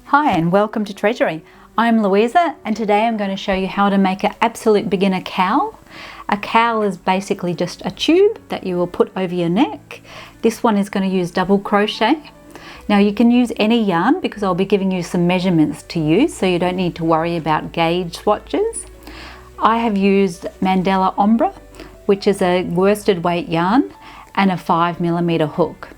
Hi and welcome to Treasurie. I'm Louisa and today I'm going to show you how to make an absolute beginner cowl. A cowl is basically just a tube that you will put over your neck. This one is going to use double crochet. Now you can use any yarn because I'll be giving you some measurements to use, so you don't need to worry about gauge swatches. I have used Mandala Ombre, which is a worsted weight yarn, and a 5mm hook.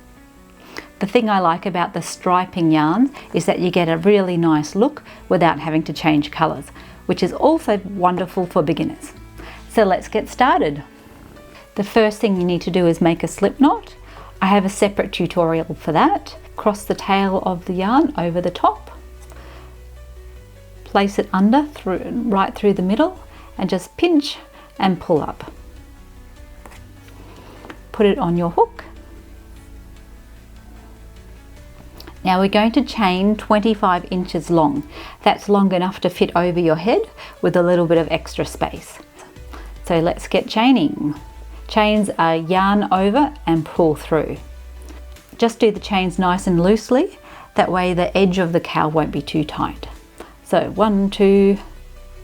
The thing I like about the striping yarns is that you get a really nice look without having to change colours, which is also wonderful for beginners. So let's get started. The first thing you need to do is make a slip knot. I have a separate tutorial for that. Cross the tail of the yarn over the top, place it under right through the middle, and just pinch and pull up. Put it on your hook. Now we're going to chain 25 inches long. That's long enough to fit over your head with a little bit of extra space. So let's get chaining. Chains are yarn over and pull through. Just do the chains nice and loosely, that way the edge of the cowl won't be too tight. So 1, 2,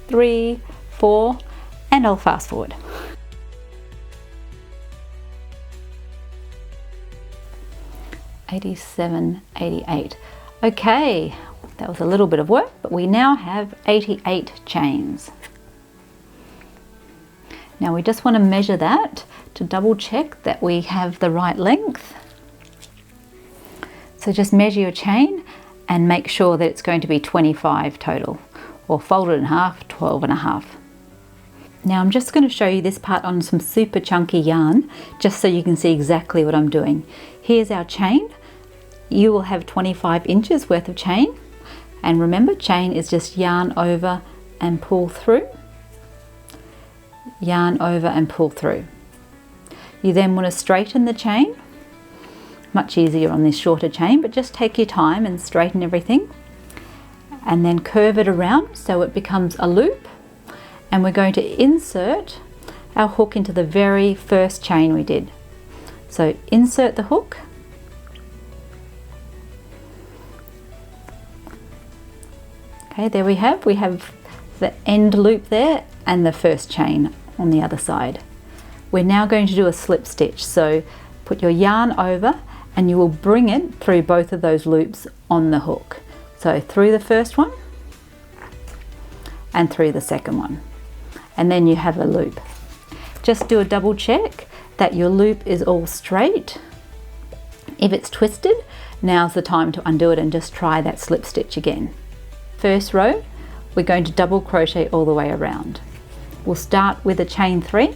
3, 4, and I'll fast forward. $87, $88. Okay, that was a little bit of work, but we now have 88 chains. Now we just want to measure that to double check that we have the right length. So just measure your chain and make sure that it's going to be 25 total, or fold it in half, 12.5. Now I'm just going to show you this part on some super chunky yarn, just so you can see exactly what I'm doing. Here's our chain. You will have 25 inches worth of chain, and remember, chain is just yarn over and pull through, yarn over and pull through. You then want to straighten the chain. Much easier on this shorter chain, but just take your time and straighten everything, and then curve it around so it becomes a loop. And we're going to insert our hook into the very first chain we did. So insert the hook, okay, there we have the end loop there and the first chain on the other side. We're now going to do a slip stitch, so put your yarn over and you will bring it through both of those loops on the hook. So through the first one and through the second one, and then you have a loop. Just do a double check that your loop is all straight. If it's twisted, now's the time to undo it and just try that slip stitch again. First row, we're going to double crochet all the way around. We'll start with a chain 3,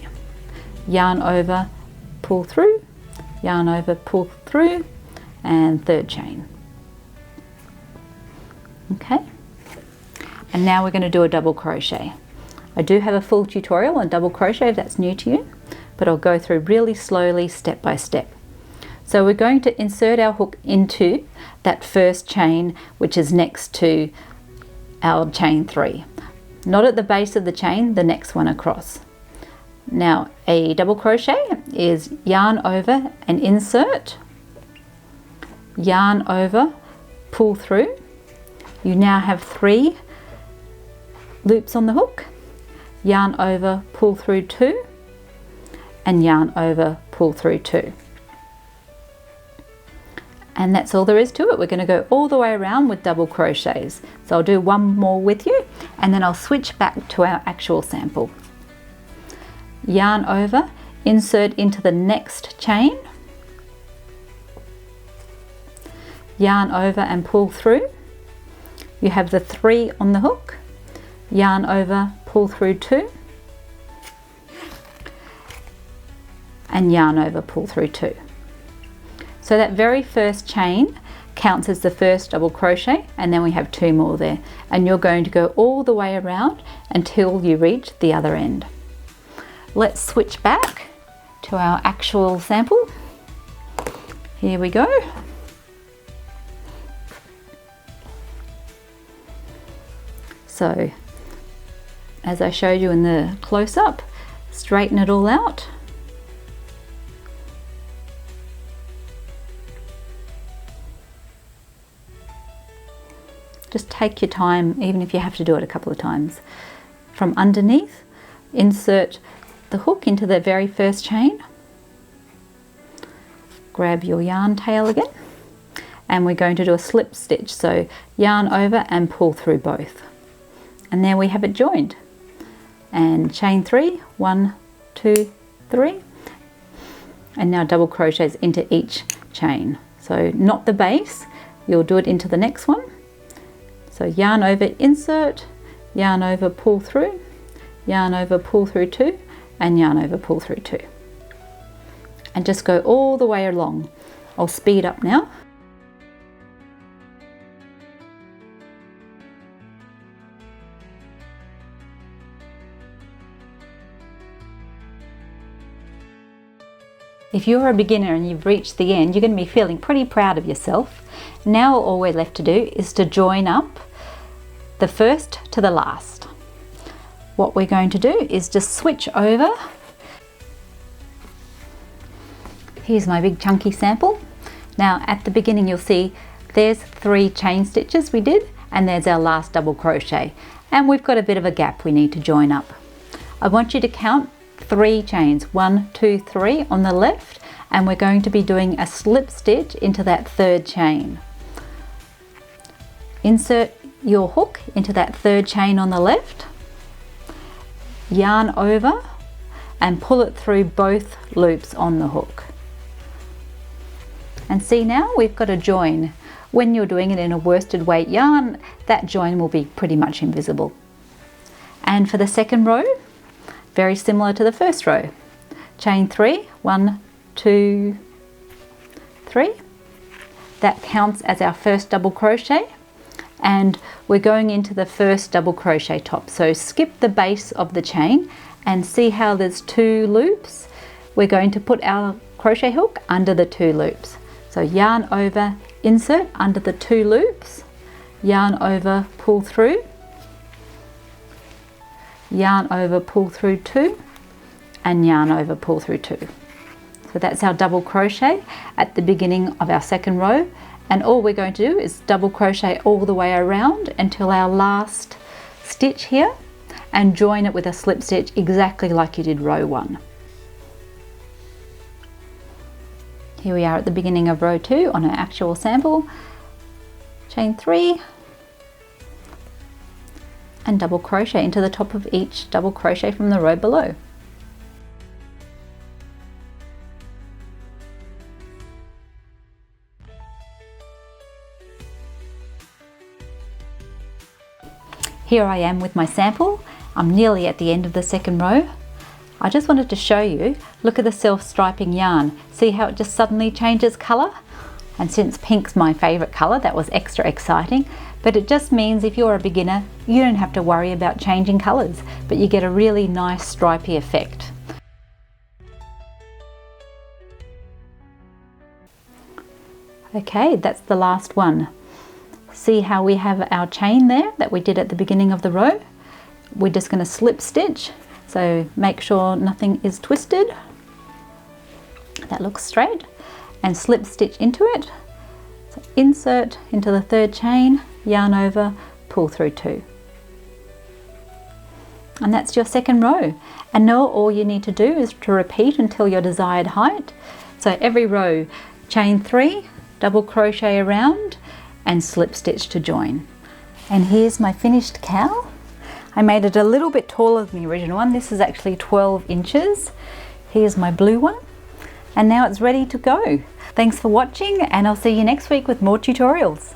yarn over, pull through, yarn over, pull through, and third chain. Okay, and now we're going to do a double crochet. I do have a full tutorial on double crochet if that's new to you, but I'll go through really slowly, step by step. So we're going to insert our hook into that first chain, which is next to our chain 3. Not at the base of the chain, the next one across. Now a double crochet is yarn over and insert, yarn over, pull through. You now have 3 loops on the hook, yarn over, pull through 2, and yarn over, pull through 2. And that's all there is to it. We're going to go all the way around with double crochets. So I'll do one more with you and then I'll switch back to our actual sample. Yarn over, insert into the next chain, yarn over and pull through. You have the 3 on the hook, yarn over, pull through 2, and yarn over, pull through 2. So that very first chain counts as the first double crochet, and then we have 2 more there, and you're going to go all the way around until you reach the other end. Let's switch back to our actual sample. Here we go. So as I showed you in the close-up, straighten it all out. Just take your time, even if you have to do it a couple of times. From underneath, insert the hook into the very first chain. Grab your yarn tail again, and we're going to do a slip stitch. So yarn over and pull through both. And there we have it joined. And chain 3, 1, 2, 3. And now double crochets into each chain. So not the base, you'll do it into the next one. So yarn over, insert, yarn over, pull through, yarn over, pull through 2, and yarn over, pull through 2. And just go all the way along. I'll speed up now. If you're a beginner and you've reached the end, you're going to be feeling pretty proud of yourself. Now all we're left to do is to join up the first to the last. What we're going to do is just switch over. Here's my big chunky sample. Now at the beginning you'll see there's 3 chain stitches we did, and there's our last double crochet, and we've got a bit of a gap we need to join up. I want you to count 3 chains, 1, 2, 3 on the left, and we're going to be doing a slip stitch into that 3rd chain. Insert your hook into that 3rd chain on the left, yarn over and pull it through both loops on the hook. And see, now we've got a join. When you're doing it in a worsted weight yarn, that join will be pretty much invisible. And for the second row, very similar to the first row. Chain 3, 1, 2, 3. That counts as our first double crochet, and we're going into the first double crochet top. So skip the base of the chain and see how there's 2 loops. We're going to put our crochet hook under the 2 loops. So yarn over, insert under the 2 loops, yarn over, pull through, yarn over, pull through 2, and yarn over, pull through 2. So that's our double crochet at the beginning of our second row, and all we're going to do is double crochet all the way around until our last stitch here, and join it with a slip stitch exactly like you did row 1. Here we are at the beginning of row 2 on our actual sample. Chain 3 and double crochet into the top of each double crochet from the row below. Here I am with my sample. I'm nearly at the end of the second row. I just wanted to show you, look at the self-striping yarn. See how it just suddenly changes colour? And since pink's my favourite colour, that was extra exciting. But it just means if you're a beginner, you don't have to worry about changing colours, but you get a really nice stripy effect. Okay, that's the last one. See how we have our chain there that we did at the beginning of the row? We're just going to slip stitch, so make sure nothing is twisted. That looks straight, and slip stitch into it. So insert into the 3rd chain, yarn over, pull through 2. And that's your second row. And now all you need to do is to repeat until your desired height. So every row, chain 3, double crochet around, and slip stitch to join. And here's my finished cowl. I made it a little bit taller than the original one. This is actually 12 inches. Here's my blue one. And now it's ready to go. Thanks for watching, and I'll see you next week with more tutorials.